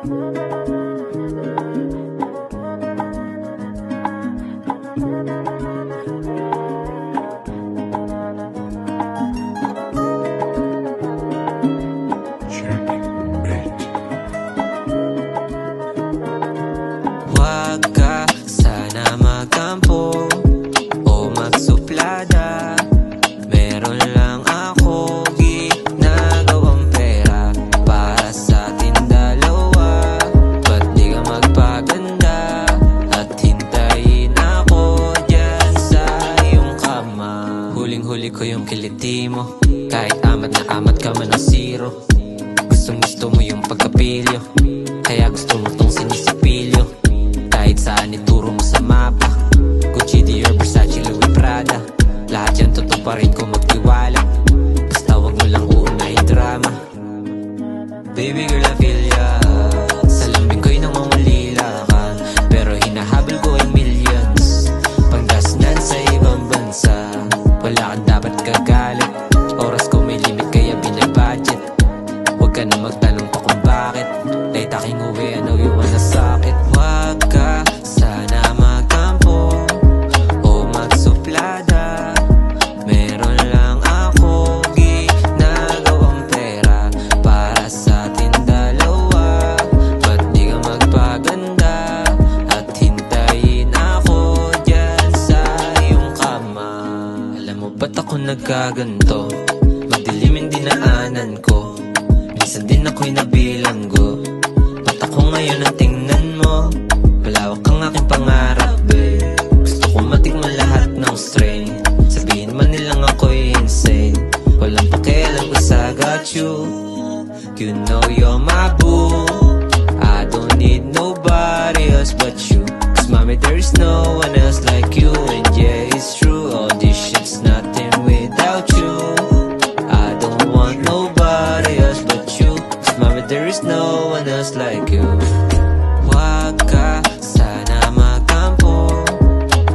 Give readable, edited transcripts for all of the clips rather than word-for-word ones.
Huwag ka sana magtampo o magsuplada. Meron lang ako ginagawang pera para sa atin dalawa. Ba't di ka magpaganda at hintayin ako dyan sa iyong kama? Huling-huli ko yung kiliti mo, kahit amat na amat ka man ng zero. Gustong-gusto mo yung pagkapilyo, kaya gusto mo tong sinisipilyo. Kahit saan ituro mo sa mapa, Gucci, Dior, Versace, Louis Prada, lahat yan totoo pa rin kung magtiwala. Basta wag mo lang uunahin drama. Baby girl, I feel ya. Sa lambing ko'y nangungulila ka, pero hinahabol ko ay millions. Panggasnan sa ibang bansa, wala kang dapat kagalit. Oras ko may limit kaya binabudget. Huwag ka na magtanong pa kung bakit. Late aking uwi, ano yung nasakit. Huwag ka sana magtampo o magsuplada. Meron lang ako ginagawang pera para sa atin dalawa. Ba't di ka magpaganda at hintayin ako dyan sa iyong kama? Alam mo ba't ako nagkaganto? Madilim yung dinaanan ko, minsan din ako'y nabilanggo. Ba't ako ngayon ang tingnan mo? Malawak ang aking pangarap, babe. Gusto ko matikman lahat ng strain. Sabihin man nilang ako'y insane, walang pakialam cause I got you. You know you're my boo. I don't need nobody else but you, cause mommy there is no one else like you. And yeah, it's true, all this shit's nothing without you. I don't want nobody else but you, cause mommy there is no one else like you. Huwag ka sana magtampo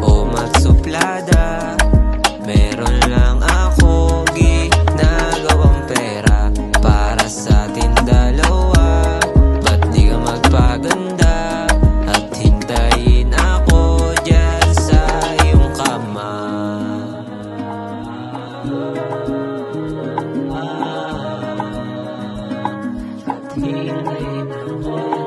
o magsuplada. Meron lang ako ginagawang pera para sa atin dalawa. Ba't di ka magpaganda at hintayin ako dyan sa iyong kama? At hintayin ako